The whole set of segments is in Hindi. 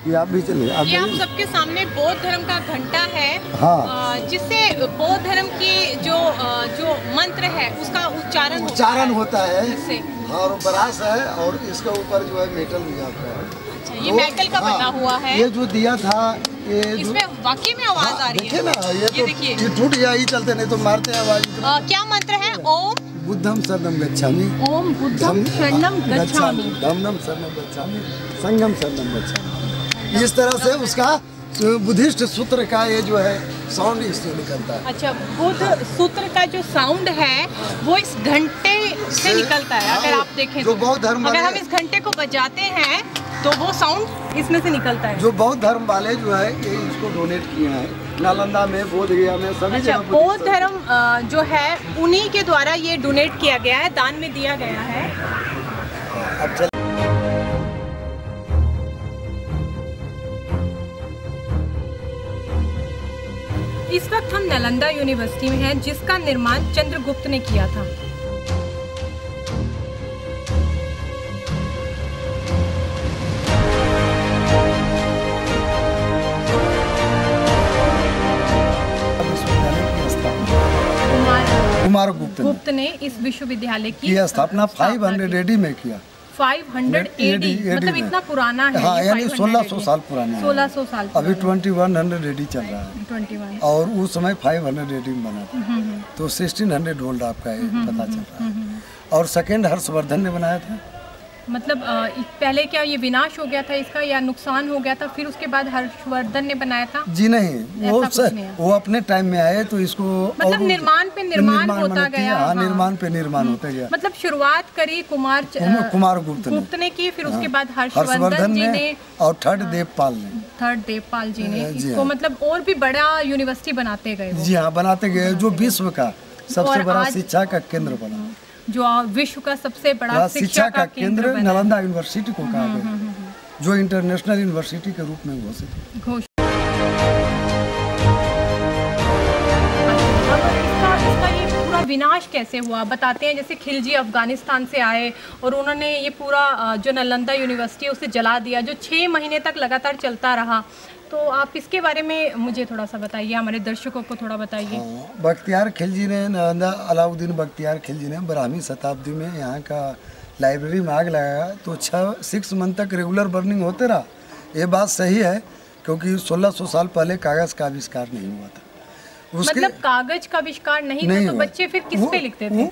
ये आप भी चलिए। ये आप सबके सामने बौद्ध धर्म का घंटा है। हाँ। जिससे बौद्ध धर्म की जो मंत्र है उसका उच्चारण होता है। इससे और ब्रास है और इसके ऊपर जो है मेटल भी आता है। अच्छा, ये मेटल का बना हुआ है। ये जो दिया था ये इसमें वाकई में आवाज आ रही है ना, ये देखिए, ये टूट गया ही चलते, नहीं तो मारते हैं आवाज। क्या मंत्र है? ओम बुद्धम शरणम गच्छामि, ओम बुद्धम शरणम गच्छामि, धम्मम शरणम गच्छामि, संघम शरणम गच्छामि। इस तरह से उसका बुद्धिस्ट सूत्र का ये जो है साउंड इससे निकलता है। अच्छा, बुद्ध सूत्र का जो साउंड है वो इस घंटे से निकलता है। अगर आप देखें जो बौद्ध धर्म अगर हम इस घंटे को बजाते हैं तो वो साउंड इसमें से निकलता है। जो बौद्ध धर्म वाले जो है ये इसको डोनेट किए हैं, नालंदा में, बोध गया में, सभी अच्छा, जगह। बौद्ध धर्म जो है उन्हीं के द्वारा ये डोनेट किया गया है, दान में दिया गया है। अब चल इस वक्त हम नालंदा यूनिवर्सिटी में हैं, जिसका निर्माण चंद्रगुप्त ने किया था। कुमार गुप्त ने इस विश्वविद्यालय की स्थापना 500 AD में किया। 500 AD मतलब इतना पुराना है। हाँ, यानी 1600 साल पुराना है। 1600 साल अभी 2100 AD चल रहा है। 21 और उस समय 500 AD में बना था। तो 1600 ओल्ड आपका ये पता चल रहा है। और सेकेंड हर्षवर्धन ने बनाया था। मतलब पहले क्या ये विनाश हो गया था इसका या नुकसान हो गया था, फिर उसके बाद हर्षवर्धन ने बनाया था? जी नहीं, वो अपने टाइम में आए तो इसको मतलब निर्माण पे निर्माण होता गया। हाँ, निर्माण पे निर्माण होता गया। मतलब शुरुआत करी कुमार गुप्त ने की, फिर उसके बाद हर्षवर्धन जी ने और थर्ड देवपाल जी ने इसको मतलब और भी बड़ा यूनिवर्सिटी बनाते गए। जी हाँ, बनाते गए, जो विश्व का सबसे बड़ा शिक्षा का केंद्र बना, जो विश्व का सबसे बड़ा शिक्षा का केंद्र नालंदा यूनिवर्सिटी को कहा गया, जो इंटरनेशनल यूनिवर्सिटी के रूप में घोषित। इसका ये पूरा विनाश कैसे हुआ बताते हैं। जैसे खिलजी अफगानिस्तान से आए और उन्होंने ये पूरा जो नालंदा यूनिवर्सिटी है उसे जला दिया, जो 6 महीने तक लगातार चलता रहा। तो आप इसके बारे में मुझे थोड़ा सा बताइए, हमारे दर्शकों को थोड़ा बताइए। बख्तियार खिलजी ने, नालंदा अलाउद्दीन बख्तियार खिलजी ने 12वीं शताब्दी में यहाँ का लाइब्रेरी में आग लगाया। तो 6 मंथ तक रेगुलर बर्निंग होते रहा। ये बात सही है क्योंकि 1600 साल पहले कागज़ का आविष्कार नहीं हुआ था। मतलब कागज का आविष्कार नहीं था, तो बच्चे फिर किस पे लिखते थे?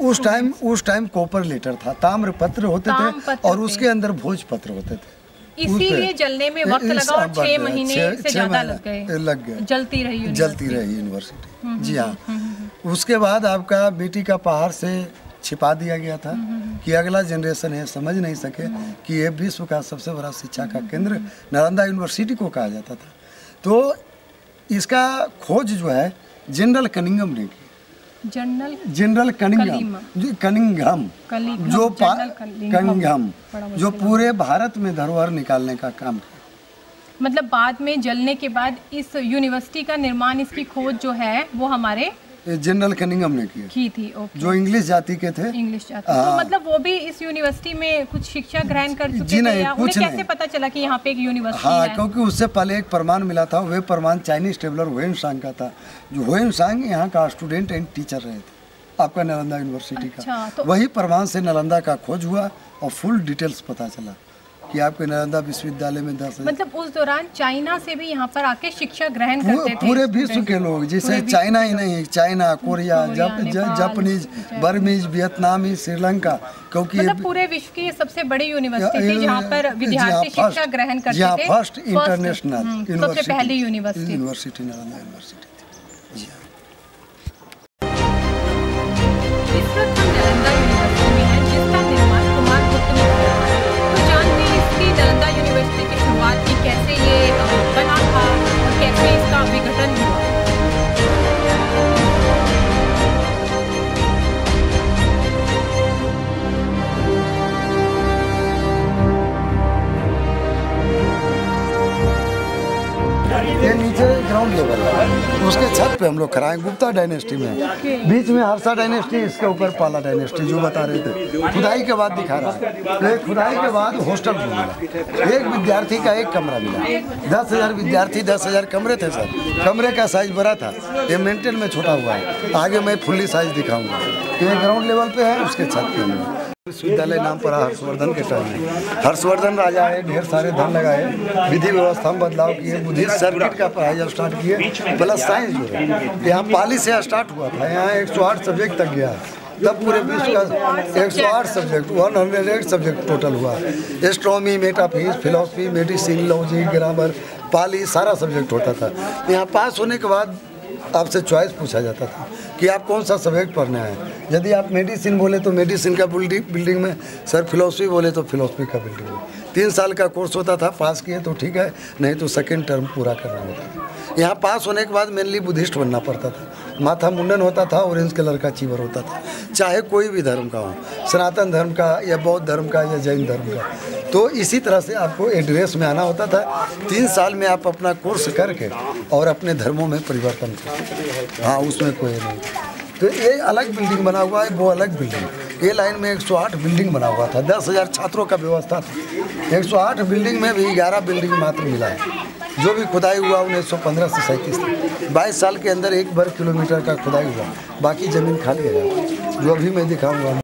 उस टाइम कॉपर लेटर था, ताम्र पत्र होते थे और उसके अंदर भोजपत्र होते थे। इसीलिए जलने में वक्त लगा और 6 महीने से ज्यादा लग गए। जलती रही यूनिवर्सिटी। जी हाँ। उसके बाद आपका मिट्टी का पहाड़ से छिपा दिया गया था कि अगला जनरेशन है समझ नहीं सके कि ये विश्व का सबसे बड़ा शिक्षा का केंद्र नालंदा यूनिवर्सिटी को कहा जाता था। तो इसका खोज जो है जनरल कनिंघम ने की। जनरल कनिंघम जो पूरे भारत में धरोहर निकालने का काम किया। मतलब बाद में जलने के बाद इस यूनिवर्सिटी का निर्माण, इसकी खोज जो है वो हमारे जनरल कनिंघम ने की थी। जो इंग्लिश जाति के थे। तो मतलब वो भी इस यूनिवर्सिटी में कुछ शिक्षा ग्रहण कर चुके थे या उन्हें कैसे पता चला कि यहाँ पे एक यूनिवर्सिटी है? क्योंकि उससे पहले एक प्रमाण मिला था। वह प्रमाण चाइनीज ट्रेवलर हुएनसांग का था। जो हुएनसांग यहाँ का स्टूडेंट एंड टीचर रहे थे आपका नालंदा यूनिवर्सिटी का। तो वही प्रमाण से नालंदा का खोज हुआ और फुल डिटेल्स पता चला कि आपके नालंदा विश्वविद्यालय में 10 मतलब उस दौरान चाइना से भी यहाँ पर आके शिक्षा ग्रहण करते थे पूरे विश्व के लोग। जैसे चाइना ही नहीं, चाइना, कोरिया, जापानीज, बर्मीज, वियतनामी, श्रीलंका, क्योंकि मतलब पूरे विश्व की सबसे बड़ी यूनिवर्सिटी थी जहाँ पर विद्यार्थी शिक्षा ग्रहण करते थे। फर्स्ट इंटरनेशनल सबसे पहली यूनिवर्सिटी नालंदा यूनिवर्सिटी। इस वक्त हम नालंदा यूनिवर्सिटी में हैं, जिसका निर्माण कुमार गुप्त ने किया। तो जानते हैं इसकी नालंदा यूनिवर्सिटी की शुरुआत की, कैसे ये बना था और कैसे इसका विघटन हुआ। ये नीचे ग्राउंड लेवल है, उसके छत पे हम लोग खड़ा हैं, गुप्ता डायनेस्टी में। बीच में हर्षा डायनेस्टी, इसके ऊपर पाला डायनेस्टी जो बता रहे थे। खुदाई के बाद दिखा रहा है, तो खुदाई के बाद हॉस्टल रूम मिला, एक विद्यार्थी का एक कमरा मिला। 10,000 विद्यार्थी, 10,000 कमरे थे सर। कमरे का साइज बड़ा था, ये मेंटेन में छोटा हुआ है। आगे मैं फुल्ली साइज दिखाऊंगा। ये ग्राउंड लेवल पे है, उसके छत पे है। विश्वविद्यालय नाम पड़ा हर्षवर्धन के टाइम में। हर्षवर्धन राजा है, ढेर सारे धन लगाए, विधि व्यवस्था में बदलाव किए, बुद्धिस्ट सर्किट का पढ़ाई जब स्टार्ट किए, प्लस साइंस जो है यहाँ पाली से स्टार्ट हुआ था। यहाँ 108 सब्जेक्ट तक गया, तब पूरे विश्व का 108 सब्जेक्ट, 108 सब्जेक्ट टोटल हुआ। Astronomy, metaphysics, philosophy, medicine, logic, grammar, Pali सारा सब्जेक्ट होता था। यहाँ पास होने के बाद आपसे चॉइस पूछा जाता था कि आप कौन सा सब्जेक्ट पढ़ना है। यदि आप मेडिसिन बोले तो मेडिसिन का बिल्डिंग में, सर फिलोसफी बोले तो फिलोसफी का बिल्डिंग में। 3 साल का कोर्स होता था, पास किए तो ठीक है, नहीं तो सेकेंड टर्म पूरा करना होता था। यहाँ पास होने के बाद मेनली बुद्धिस्ट बनना पड़ता था। माथा मुंडन होता था, ऑरेंज कलर का चीवर होता था, चाहे कोई भी धर्म का हो, सनातन धर्म का या बौद्ध धर्म का या जैन धर्म का। तो इसी तरह से आपको एड्रेस में आना होता था। 3 साल में आप अपना कोर्स करके और अपने धर्मों में परिवर्तन करते। हाँ, उसमें कोई नहीं। तो ये अलग बिल्डिंग बना हुआ है, वो अलग बिल्डिंग। ये लाइन में 108 बिल्डिंग बना हुआ था, 10,000 छात्रों का व्यवस्था था। 108 बिल्डिंग में भी 11 बिल्डिंग मात्र मिला है। जो भी खुदाई हुआ 1915 से 37 तक, 22 साल के अंदर 1 वर्ग किलोमीटर का खुदाई हुआ, बाकी ज़मीन खाली है, जो अभी मैं दिखाऊंगा।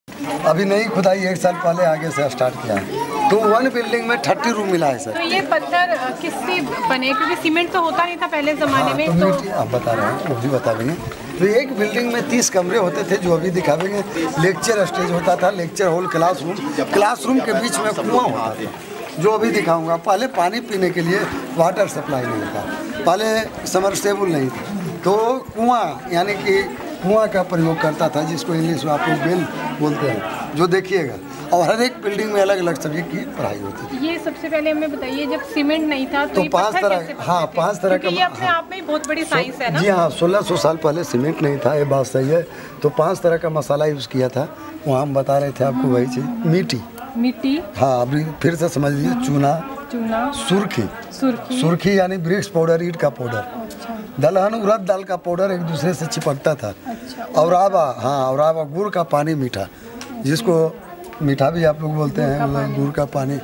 अभी नई खुदाई 1 साल पहले आगे से स्टार्ट किया है। तो 1 बिल्डिंग में 30 रूम मिला है सर। तो ये पत्थर किससे बने, क्योंकि सीमेंट तो होता नहीं था पहले ज़माने में। तो आप बता रहे हैं, वो भी बता देंगे। तो एक बिल्डिंग में 30 कमरे होते थे, जो अभी दिखावेंगे। लेक्चर स्टेज होता था, लेक्चर हॉल, क्लासरूम के बीच में कुआं होता था, जो अभी दिखाऊंगा। पहले पानी पीने के लिए वाटर सप्लाई नहीं था, पहले समरसेबल नहीं था, तो कुआं यानी कि कुआं का प्रयोग करता था, जिसको इंग्लिश में आप लोग बेल बोलते हैं, जो देखिएगा। और हर एक बिल्डिंग में अलग अलग सब्जेक्ट की पढ़ाई होती थी। ये सबसे पहले हमें बताइए, जब सीमेंट नहीं था तो 5 तरह, हाँ 5 तरह का, ये अपने आप में बहुत बड़ी साइंस है ना। जी हाँ, 1600 साल पहले सीमेंट नहीं था, ये बात सही है। तो 5 तरह का मसाला यूज़ किया था, वहाँ हम बता रहे थे आपको वही चीज़। मिट्टी, हाँ अभी फिर से समझ लीजिए। चूना, सुर्खी यानी ब्रिक्स पाउडर, ईंट का पाउडर, दलहन, उड़द दाल का पाउडर एक दूसरे से चिपकता था। और आवा, हाँ और आवा, गुड़ का पानी, मीठा, जिसको मीठा भी आप लोग बोलते हैं, गुड़ का पानी,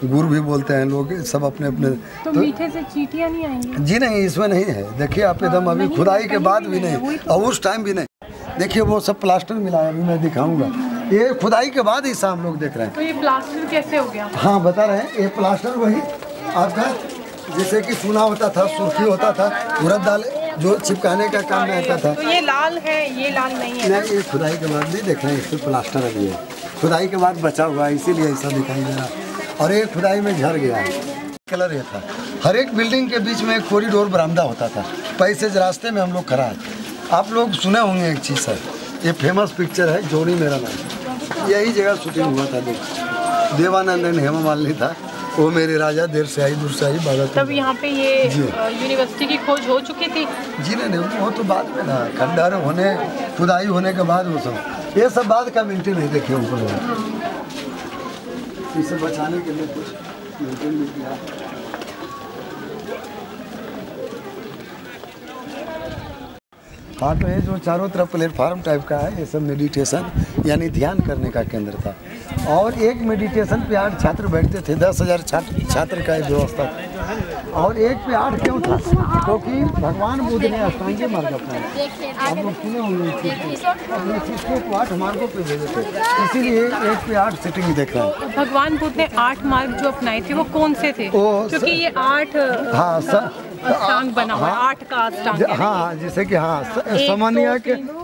गुड़ भी बोलते हैं लोग, सब अपने अपने। तो मीठे से चींटियां नहीं आएंगी? जी नहीं, इसमें नहीं है। देखिए आप एकदम अभी खुदाई के बाद भी नहीं, और उस टाइम भी नहीं। देखिए वो सब प्लास्टर मिला है, अभी मैं दिखाऊंगा। ये खुदाई के बाद ही हम लोग देख रहे हैं। तो ये प्लास्टर कैसे हो गया? हाँ बता रहे हैं, ये प्लास्टर वही आपका जैसे कि चूना होता था, सुर्खी होता था, उड़द दाल जो चिपकाने का काम में आता था। तो ये लाल है, ये लाल नहीं है? नहीं, ये खुदाई के बाद नहीं देख रहे हैं, इस पर प्लास्टर अभी है, खुदाई के बाद बचा हुआ है, इसीलिए ऐसा दिखाई दे रहा। और ये खुदाई में झड़ गया है, कलर ये था। हर एक बिल्डिंग के बीच में एक कॉरिडोर बरामदा होता था, पैसेज रास्ते में हम लोग खड़ा है। आप लोग सुने होंगे एक चीज़ सर, ये फेमस पिक्चर है जोड़ी मेरा नाम, यही जगह शूटिंग हुआ था। देवानंद हेमा मालिनी था, वो मेरे राजा, देर से आई दूर से आई, बात। तब यहाँ पे ये यूनिवर्सिटी की खोज हो चुकी थी? जी नहीं, वो तो बाद में ना, खंडहर होने, खुदाई होने के बाद वो सब, ये सब बाद का मेंटेन नहीं। देखिए ऊपर इसे बचाने के लिए कुछ मेंटेन नहीं किया। हाँ, तो ये जो चारों तरफ प्लेटफार्म टाइप का है, ये सब मेडिटेशन यानी ध्यान करने का केंद्र था। और एक मेडिटेशन पे 8 छात्र बैठते थे, 10,000 छात्र का व्यवस्था था। और एक पे 8 क्यों था? क्योंकि भगवान बुद्ध ने अष्टांगी मार्ग अपनाया। आप लोग सुने होंगे, 8 मार्गों पे भेजे थे, इसीलिए एक पे 8 सिटिंग देख रहे हैं। भगवान बुद्ध ने 8 मार्ग जो अपनाए थे वो कौन से थे? क्योंकि ये 8 अष्टांग बना हुआ, 8 का अष्टांग। हाँ, जैसे कि हाँ सामान्य,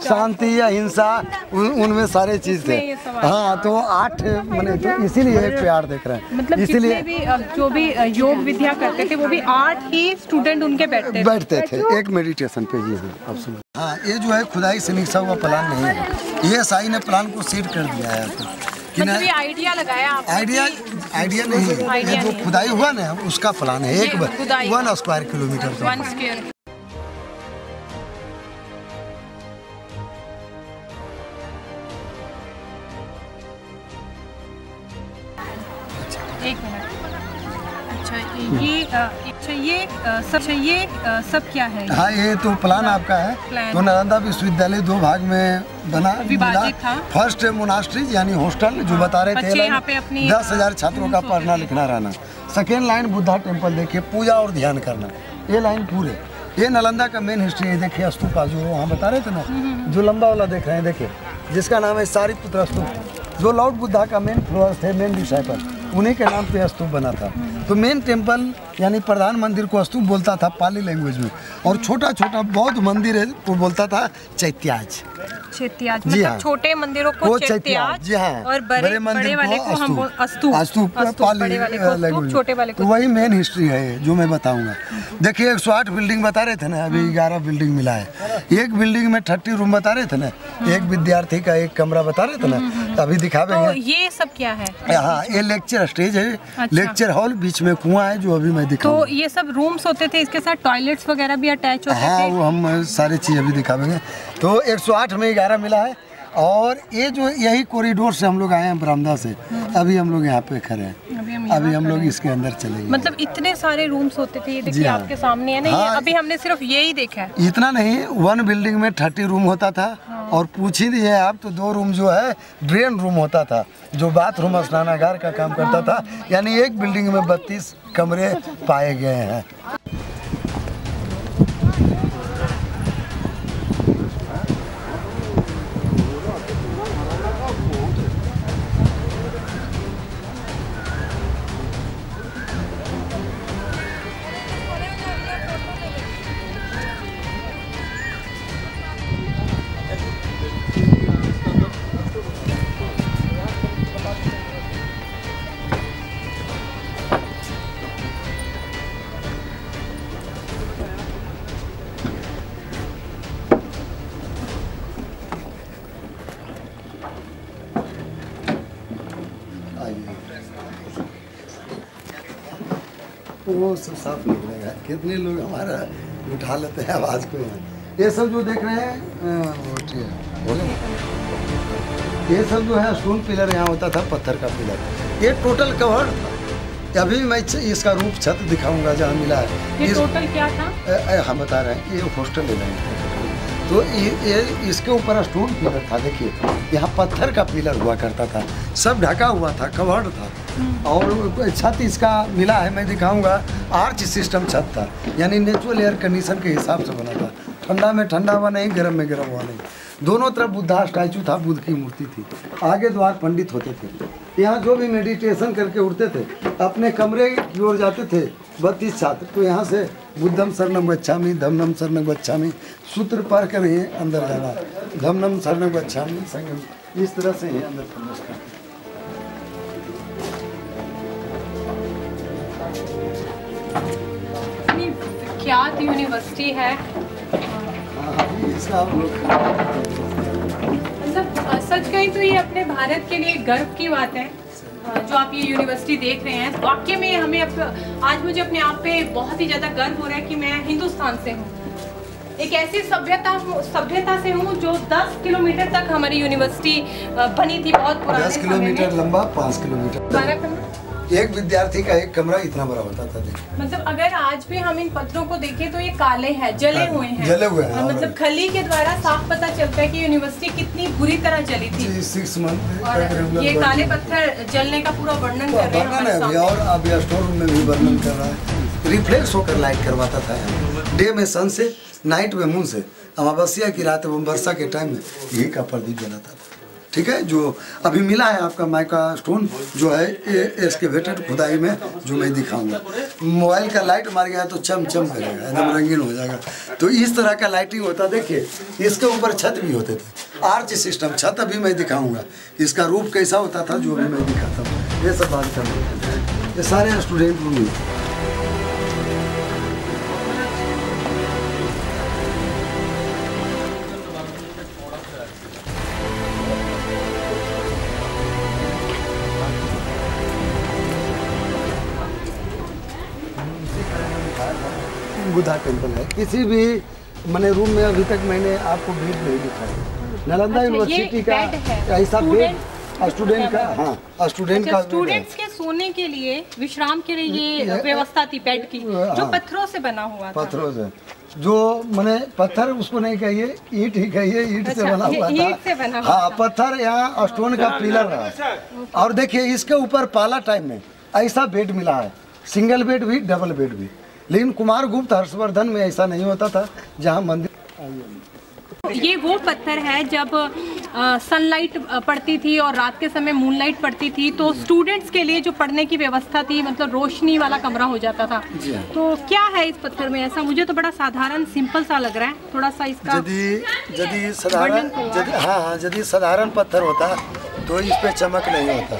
शांति, अहिंसा, उनमें सारे चीज थे। हाँ, तो 8 मैंने, तो इसीलिए एक पे 8 देख रहे हैं। मतलब इसीलिए भी जो भी योग विद्या करते थे वो भी 8 ही स्टूडेंट उनके बैठते थे एक मेडिटेशन पे। जी हाँ, अब सुनो। हाँ, ये जो है खुदाई से निकसा हुआ प्लान नहीं है, ये SI ने प्लान को सेट कर दिया है आपको। मतलब ये आइडिया लगाया आपने? आइडिया नहीं है, ये जो खुदाई हुआ ना उसका प्लान है। 1 स्क्वायर किलोमीटर का। 1 स्क्वायर। एक मिनट। ये सब क्या है? हाँ, ये तो प्लान आपका है। तो नालंदा विश्वविद्यालय 2 भाग में बना, विभाजित था। फर्स्ट मोनास्ट्री यानी हॉस्टल जो बता रहे थे, 10,000 छात्रों का पढ़ना लिखना रहना। सेकेंड लाइन बुद्धा टेम्पल देखिए, पूजा और ध्यान करना, ये लाइन पूरे। ये नालंदा का मेन हिस्ट्री है। देखिए स्तूपा जो वहाँ बता रहे थे ना, जो लंबा वाला देख रहे हैं, देखिए जिसका नाम है सारिपुत्र स्तूप, जो लॉर्ड बुद्धा का मेन फॉलोअर्स थे, मेन डिसाइपल, उन्हीं के नाम पे स्तूप बना था। तो मेन टेम्पल यानी प्रधान मंदिर को स्तूप बोलता था पाली लैंग्वेज में, और छोटा छोटा बौद्ध मंदिर है वो बोलता था चैत्याज। चैत्याज जी मतलब हाँ। छोटे मंदिरों को चैत्याज, जी हाँ, और बड़े वाले को हम स्तूप, स्तूप पाली लैंग्वेज, छोटे वाले तो वही मेन हिस्ट्री है जो मैं बताऊंगा। देखिए 108 बिल्डिंग बता रहे थे ना, अभी 11 बिल्डिंग मिला है। एक बिल्डिंग में 30 रूम बता रहे थे ना, एक विद्यार्थी का एक कमरा बता रहे थे ना, अभी दिखावेंगे। तो ये सब क्या है? हाँ, ये लेक्चर स्टेज है। अच्छा। लेक्चर हॉल, बीच में कुआं है जो अभी मैं दिखाऊंगा। तो ये सब रूम्स होते थे, इसके साथ टॉयलेट्स वगैरह भी अटैच होते थे? हाँ, वो हम सारी चीज़ अभी दिखावेंगे। तो 108 में 11 मिला है, और ये जो यही कॉरिडोर से हम लोग आए हैं बरामदा से, अभी हम लोग यहाँ पे खड़े हैं, अभी हम लोग इसके अंदर चलेंगे। मतलब इतने सारे रूम्स होते थे, ये देखिए हाँ। आपके सामने है ना। हाँ, ये अभी हमने सिर्फ यही देखा है। इतना नहीं, 1 बिल्डिंग में 30 रूम होता था। हाँ। और पूछ ही दिए आप तो 2 रूम जो है ड्रेन रूम होता था, जो बाथरूम स्नानागार का काम करता था। यानी एक बिल्डिंग में 32 कमरे पाए गए हैं। वो सब साफ निकलेगा। कितने लोग हमारा उठा लेते हैं आवाज़ को। ये सब जो देख रहे हैं ये सब जो है स्टोन पिलर यहाँ होता था, पत्थर का पिलर। ये टोटल कवर था। अभी मैं इसका रूप छत दिखाऊंगा जहाँ मिला है। ये टोटल क्या था? हम बता रहे हैं, ये हॉस्टल ले रहे हैं। तो ये इसके ऊपर स्टोन पिलर था। देखिए यहाँ पत्थर का पिलर हुआ करता था, सब ढका हुआ था, कवर्ड था। और छत इसका मिला है, मैं दिखाऊंगा। आर्च सिस्टम छत था, यानी नेचुरल एयर कंडीशन के हिसाब से बना था। ठंडा में ठंडा हुआ नहीं, गर्म में गर्म हुआ नहीं। दोनों तरफ बुद्धा स्टैचू था, बुद्ध की मूर्ति थी। आगे द्वार पंडित होते थे। यहाँ जो भी मेडिटेशन करके उठते थे, अपने कमरे की ओर जाते थे 32 छात्र। तो यहाँ से बुद्धम शरणम गच्छामि, धम्मम शरणम गच्छामि, सूत्र पढ़ कर ही अंदर जाना। धम्मम शरणम गच्छामि, संगम, इस तरह से ही अंदर प्रवेश करते। विख्यात यूनिवर्सिटी है। मतलब सच कहें तो ये अपने भारत के लिए गर्व की बात है जो आप ये यूनिवर्सिटी देख रहे हैं। वाकई में हमें आज मुझे अपने आप पे बहुत ही ज़्यादा गर्व हो रहा है कि मैं हिंदुस्तान से हूँ, एक ऐसी सभ्यता से हूँ जो 10 किलोमीटर तक हमारी यूनिवर्सिटी बनी थी। बहुत पुराने 10 किलोमीटर लंबा, 5 किलोमीटर। 12 किलोमीटर। एक विद्यार्थी का एक कमरा इतना बड़ा होता था। मतलब अगर आज भी हम इन पत्थरों को देखें तो ये काले हैं, जले हुए हैं। जले हुए हैं। मतलब खली के द्वारा साफ पता चलता है कि यूनिवर्सिटी कितनी बुरी तरह जली थी। 6 मंथ। और ये काले पत्थर जलने का पूरा वर्णन कर रहे हैं। और अब स्टोर रूम में भी वर्णन कर रहा है। रिफ्लेक्स होकर लाइट करवाता था। डे में सन से, नाइट में मून से। अमावस्या की रात एवं वर्षा के टाइम में यही का प्रदीप जलाता था। ठीक है, जो अभी मिला है आपका माइका स्टोन जो है एक्सकेवेटेड खुदाई में, जो मैं दिखाऊंगा। मोबाइल का लाइट मार गया तो चम चम करेगा, एकदम रंगीन हो जाएगा। तो इस तरह का लाइटिंग होता। देखिए इसके ऊपर छत भी होते थे, आर्च सिस्टम छत। अभी मैं दिखाऊंगा इसका रूप कैसा होता था, जो अभी मैं दिखाता हूँ। ये सब बात कर रहे हैं, ये सारे स्टूडेंट रूम। बुद्धा टेम्पल है। किसी भी मैंने रूम में अभी तक मैंने आपको बेड नहीं दिखाया। नालंदा यूनिवर्सिटी का ऐसा बेड स्टूडेंट का, हाँ स्टूडेंट का स्टूडेंट्स के सोने के लिए, विश्राम के लिए ये व्यवस्था थी बेड की, जो पत्थरों से बना हुआ था। पत्थरों से, जो मैंने पत्थर उसको नहीं कहिए, ईंट ही कहिए, ईंट से बना हुआ था। ईंट से बना हुआ हाँ, पत्थर यहाँ स्टोन का पिलर रहा। और देखिए इसके ऊपर पाला टाइम में ऐसा बेड मिला है, सिंगल बेड भी, डबल बेड भी। लेकिन कुमार गुप्त हर्षवर्धन में ऐसा नहीं होता था। जहाँ मंदिर, ये वो पत्थर है जब सनलाइट पड़ती थी और रात के समय मूनलाइट पड़ती थी, तो स्टूडेंट्स के लिए जो पढ़ने की व्यवस्था थी, मतलब रोशनी वाला कमरा हो जाता था। तो क्या है इस पत्थर में ऐसा? मुझे तो बड़ा साधारण सिंपल सा लग रहा है, थोड़ा सा इसका यदि साधारण, हाँ, यदि साधारण पत्थर होता तो इस पे चमक नहीं होता,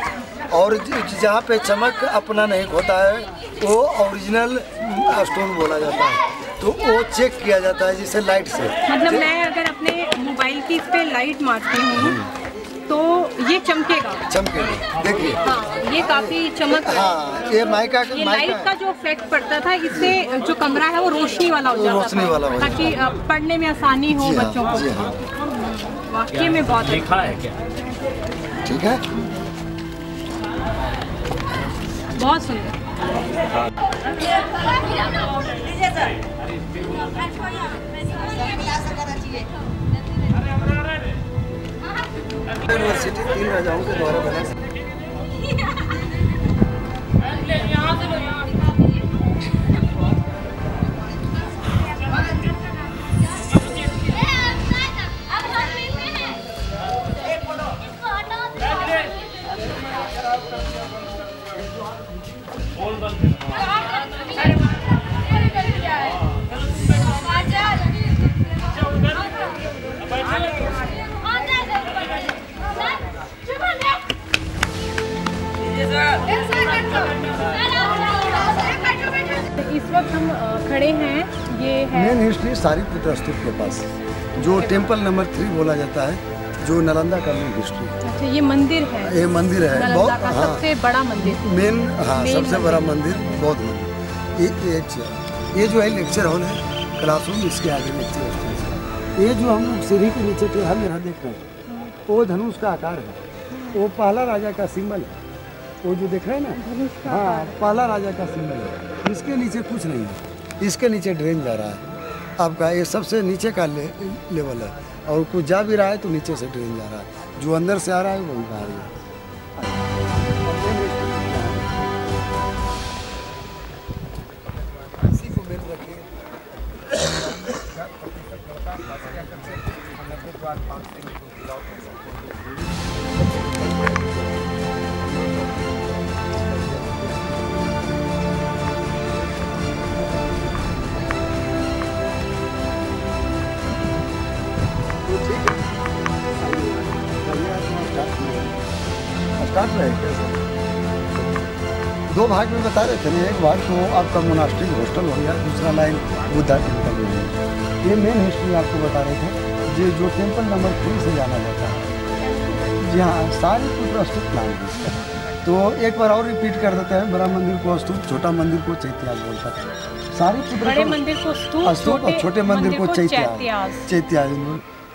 और जहाँ पे चमक अपना नहीं होता है वो ओरिजिनल स्टोन बोला जाता है। तो वो चेक किया जाता है जिसे लाइट से। मतलब मैं अगर अपने मोबाइल की इस पे लाइट मारती हूँ तो ये चमकेगा। चमकेगा, देखिए। हाँ, ये काफी चमक। हाँ, ये माइका, ये लाइट का जो इफेक्ट पड़ता था, इससे जो कमरा है वो रोशनी वाला हो जाता रोशनी वाला हो, ताकि पढ़ने में आसानी हो बच्चों को। वाकई में बहुत देखा है क्या? ठीक है, बहुत सुंदर। यूनिवर्सिटी 3 राजाओं के द्वारा बना। इस वक्त हम खड़े हैं, ये है मेन हिस्ट्री सारीपुत्र स्तूप के पास, जो टेम्पल नंबर 3 बोला जाता है, जो नालंदा का मेन हिस्ट्री। अच्छा, ये मंदिर है, ये मंदिर है नालंदा बहुत, का हाँ, सबसे बड़ा मंदिर, मेन, हाँ, सबसे बड़ा मंदिर, बौद्ध मंदिर। ये जो है लेक्चर हॉल है, क्लासरूम, इसके आगे लेक्चर हॉल। ये जो हम लोग सीढ़ी के नीचे टेढ़ा मेढ़ा देख रहे हैं, वो धनुष का आकार है, वो पहला राजा का सिंबल है। वो जो देख रहे हैं ना, हाँ, पहला राजा का सिंबल है। इसके नीचे कुछ नहीं है, इसके नीचे ड्रेन जा रहा है आपका, ये सबसे नीचे का लेवल है, और कुछ जा भी रहा है तो नीचे से ड्रेन जा रहा है, जो अंदर से आ रहा है वो भी बाहर है। दो भाग में बता रहे थे ना, एक भाग तो आपका मोनास्ट्री हॉस्टल हो गया, दूसरा लाइन बुद्धा टेम्पल हो गया। ये मेन हिस्ट्री आपको बता रहे थे, जो टेम्पल नंबर 3 से जाना जाता है। जी हाँ, सारीपुत्र स्तूप नाम है इसका। तो एक बार और रिपीट कर देते हैं, बड़ा मंदिर को स्तूप, छोटा मंदिर को चैत्यास बोलता है। सारीपुत्र, बड़े मंदिर को स्तूप, और छोटे मंदिर को चैत्यास।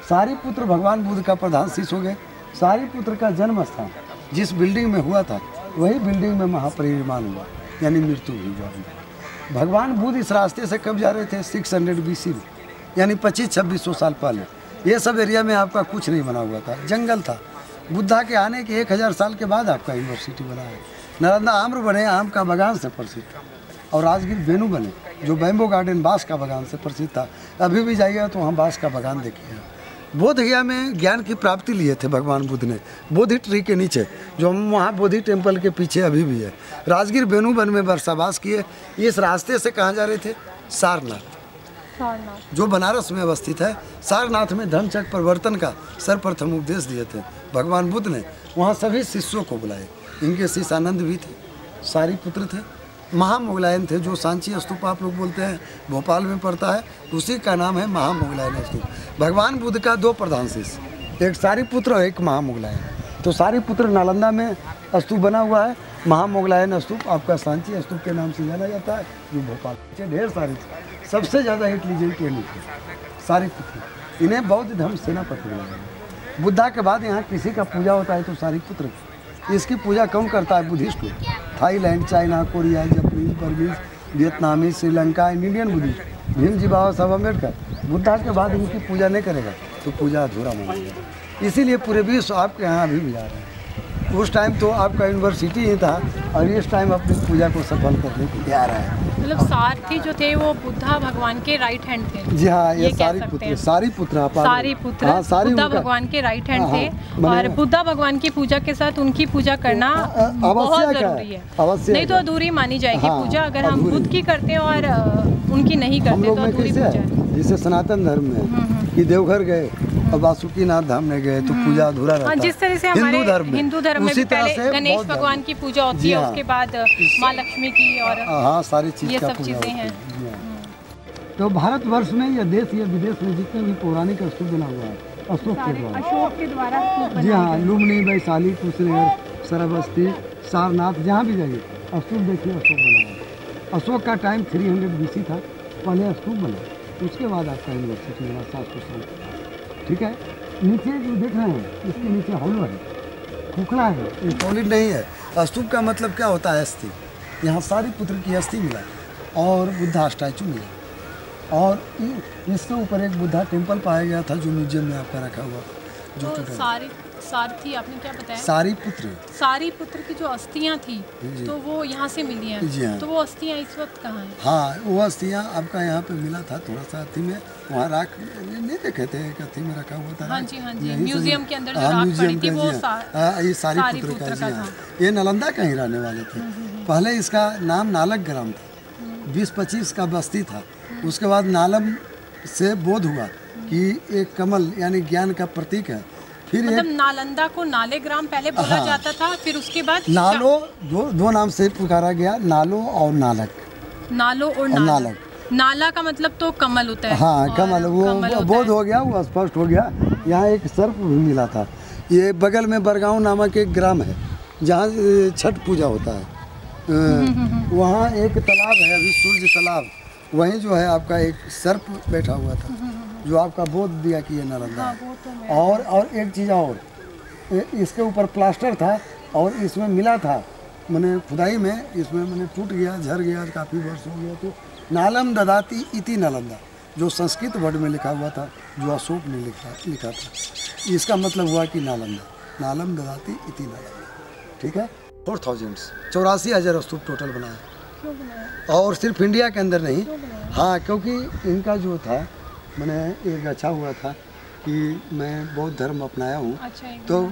सारीपुत्र भगवान बुद्ध का प्रधान शिष्य हो गए। सारीपुत्र का जन्म स्थान जिस बिल्डिंग में हुआ था, वही बिल्डिंग में महापरिनिर्वाण हुआ, यानी मृत्यु हुई। भगवान बुद्ध इस रास्ते से कब जा रहे थे? 600 BC में, यानी 2500-2600 साल पहले। ये सब एरिया में आपका कुछ नहीं बना हुआ था, जंगल था। बुद्धा के आने के 1000 साल के बाद आपका यूनिवर्सिटी बना है। नालंदा आम्र बने, आम का बगान से प्रसिद्ध, और राजगीर बेनू बने, जो बैम्बो गार्डन बांस का बगान से प्रसिद्ध था। अभी भी जाइएगा तो वहाँ बांस का बगान देखिए। बोध गया में ज्ञान की प्राप्ति लिए थे भगवान बुद्ध ने, बोधि ट्री के नीचे, जो हम वहाँ बोधि टेम्पल के पीछे अभी भी है। राजगीर बेनू वन में वर्षावास किए। इस रास्ते से कहाँ जा रहे थे? सारनाथ, जो बनारस में अवस्थित है। सारनाथ में धर्मचक्र परिवर्तन का सर्वप्रथम उपदेश दिए थे भगवान बुद्ध ने। वहाँ सभी शिष्यों को बुलाए। इनके शिष्य आनंद भी थे, सारीपुत्र थे, महामोगलायन थे, जो सांची स्तूप आप लोग बोलते हैं, भोपाल में पड़ता है, उसी का नाम है महामोगलायन स्तूप। भगवान बुद्ध का 2 प्रधान शिष्य, एक सारीपुत्र और एक महामोगलायन। तो सारीपुत्र नालंदा में स्तूप बना हुआ है, महामोगलायन स्तूप आपका सांची स्तूप के नाम से जाना जाता है, जो भोपाल। ढेर सारे, सबसे ज़्यादा हिट लीजिए सारीपुत्र। इन्हें बौद्ध धर्म सेनापति बनाया। बुद्धा के बाद यहाँ किसी का पूजा होता है तो सारीपुत्र, इसकी पूजा कौन करता है? बुद्धिस्ट लोग। Thailand, China, Korea, Japanese, Burmese, वियतनामी, श्रीलंका, इंडियन बुद्धिस्ट, भीम जी, बाबा साहब अम्बेडकर, बुद्धा के बाद उनकी पूजा नहीं करेगा तो पूजा अधूरा मानेगा। इसीलिए पूरे विश्व आपके यहाँ अभी भी जा रहे हैं। उस टाइम तो आपका यूनिवर्सिटी ही था और इस टाइम अपनी पूजा को सफल करने के लिए आ रहा है। मतलब सारथी जो थे वो बुद्धा भगवान के राइट हैंड थे। जी हाँ, ये सारी पुत्र बुद्धा भगवान के राइट हैंड थे और बुद्धा भगवान की पूजा के साथ उनकी पूजा करना बहुत जरूरी है। नहीं तो अधूरी मानी जाएगी पूजा, अगर हम बुद्ध की करते हैं और उनकी नहीं करते तो अधूरी पूजा है। जैसे सनातन धर्म में कि देवघर गए और वासुकीनाथ धाम में गए तो पूजा अधूरा रहता है। जिस तरह से हमारे हिंदू धर्म में पहले गणेश भगवान की पूजा होती है, उसके बाद माँ लक्ष्मी की और हाँ सारी चीज ये सब चीजें हैं। तो भारतवर्ष में या देश या विदेश में जितने भी पौराणिक स्तूप बना हुआ है अशोक के द्वारा। जी हाँ, लुम्बिनी, वैशाली, कुशीनगर, श्रावस्ती, सारनाथ, जहाँ भी जाइए स्तूप देखिए अशोक बना हुआ है। अशोक का टाइम 300 BC था, पहले स्तूप बना, उसके बाद आपका यूनिवर्सिटी बना 700 साल। ठीक है, नीचे जो देख रहे हैं इसके नीचे हॉलो है, खोखला है, ये सॉलिड नहीं है। स्तूप का मतलब क्या होता है? अस्थि। यहाँ सारी पुत्र की अस्थि मिला और बुद्धा स्टैचू मिला और इसके ऊपर एक बुद्धा टेम्पल पाया गया था जो म्यूजियम में आपका रखा हुआ। जो तो सारथी आपने क्या बताया? सारी पुत्र की जो अस्थियां थी तो वो यहाँ से मिली हैं। जी हाँ। तो वो अस्थियां इस वक्त कहाँ हैं? हाँ, वो अस्थियां आपका यहाँ पे मिला था थोड़ा सा अथी में, वहाँ राख नहीं देखे थे, एक अथी में रखा हुआ था। हाँ जी, हाँ जी, म्यूजियम के अंदर जो राख पड़ी थी वो ये सारी पुत्र का। जी हाँ, ये नालंदा का ही रहने वाले थे। पहले इसका नाम नालक ग्राम था, 20-25 का बस्ती था। उसके बाद नालम से बोध हुआ कि एक कमल यानी ज्ञान का प्रतीक है। फिर मतलब नालंदा को नाले ग्राम पहले बोला जाता था, फिर उसके बाद नालो दो नाम से पुकारा गया, नालो और नालक। नालो और नालक। नाला का मतलब तो कमल होता है। हाँ, कमल, वो बोध हो गया, वो स्पष्ट हो गया। यहाँ एक सर्प भी मिला था। ये बगल में बरगांव नामक एक ग्राम है जहाँ छठ पूजा होता है। वहाँ एक तालाब है, अभी सूर्य तालाब, वहीं जो है आपका एक सर्प बैठा हुआ था जो आपका बोध दिया कि ये नालंदा है। और एक चीज़ और, इसके ऊपर प्लास्टर था और इसमें मिला था, मैंने खुदाई में इसमें मैंने टूट गया, झर गया, काफ़ी वर्ष हो गया। तो नालम ददाती इति नालंदा जो संस्कृत वर्ड में लिखा हुआ था, जो अशोक ने लिखा था, इसका मतलब हुआ कि नालंदा, नालम ददाती इति नालंदा। ठीक है, 84,000 स्तूप टोटल बनाया और सिर्फ इंडिया के अंदर नहीं। हाँ, क्योंकि इनका जो था, मैंने एक अच्छा हुआ था कि मैं बौद्ध धर्म अपनाया हूँ। अच्छा, तो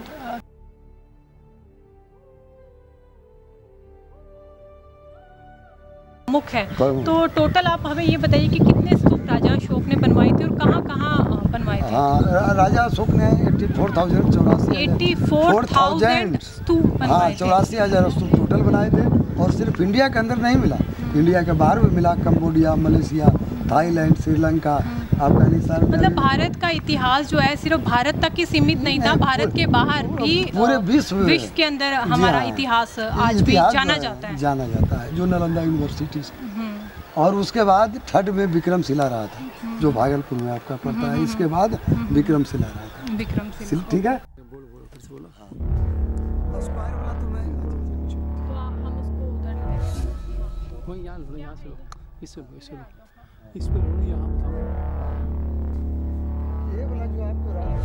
मुख्य है। तो टोटल आप हमें ये बताइए कि कितने स्तूप राजा अशोक ने बनवाए थे और कहाँ कहाँ बनवाए थे? हाँ, राजा अशोक ने 84,000 स्तूप बनवाए थे। 84,000 स्तूप टोटल बनाए थे और सिर्फ इंडिया के अंदर नहीं मिला, इंडिया के बाहर भी मिला, Cambodia, Malaysia, Thailand, Sri Lanka, Afghanistan. मतलब भारत का इतिहास जो है सिर्फ भारत तक ही सीमित नहीं था, भारत के बाहर भी पूरे विश्व के अंदर हमारा इतिहास आज भी जाना जाता है, जो नालंदा यूनिवर्सिटी से। और उसके बाद थर्ड में विक्रमशिला रहा था, जो भागलपुर में आपका पड़ता है। इसके बाद विक्रमशिला रहा था। विक्रमशिला, ठीक है।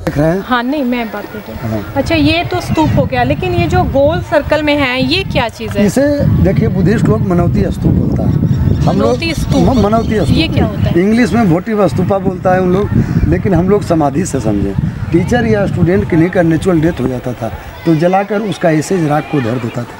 देख रहे हैं? हाँ, नहीं मैं बात कर रही हूँ। अच्छा, ये तो स्तूप हो गया, लेकिन ये जो गोल सर्कल में है ये क्या चीज़ है? इसे देखिए, बुद्धिस्ट लोग मनौती स्तूप बोलता है, हम लोग मनौती स्तूप। ये क्या होता है? इंग्लिश में भोटिव स्तूपा बोलता है उन लोग, लेकिन हम लोग समाधि से समझे। टीचर या स्टूडेंट किन्हीं का नेचुरल डेथ हो जाता था तो जलाकर उसका एसेज राख को धर देता था।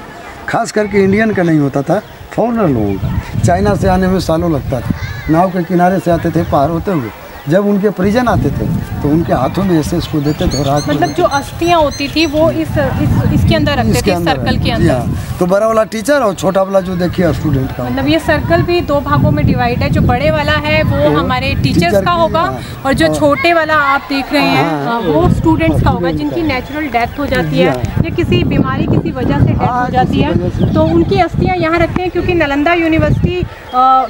खास करके इंडियन का नहीं होता था, फॉरेनर लोगों का। चाइना से आने में सालों लगता था, नाव के किनारे से आते थे पार होते हुए। जब उनके परिजन आते थे तो उनके हाथों में ऐसे इसको देते थे। रात मतलब जो अस्थियां होती थी वो इसके अंदर रखते थे, सर्कल के अंदर। हाँ, तो बड़ा वाला टीचर और छोटा वाला जो देखिए स्टूडेंट का। मतलब ये सर्कल भी दो भागों में डिवाइड है। जो बड़े वाला है वो हमारे टीचर्स का होगा और जो छोटे वाला आप देख रहे हैं वो स्टूडेंट्स का होगा, जिनकी नेचुरल डेथ हो जाती है या किसी बीमारी किसी वजह से डेथ हो जाती है, तो उनकी अस्थियां यहाँ रखते हैं। क्योंकि नालंदा यूनिवर्सिटी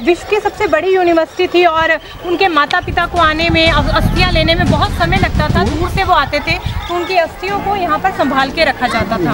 विश्व की सबसे बड़ी यूनिवर्सिटी थी और उनके माता पिता को आने में, अस्थियां लेने में बहुत समय लगता था, दूर से वो आते थे, तो उनकी अस्थियों को यहाँ पर संभाल के रखा जाता था।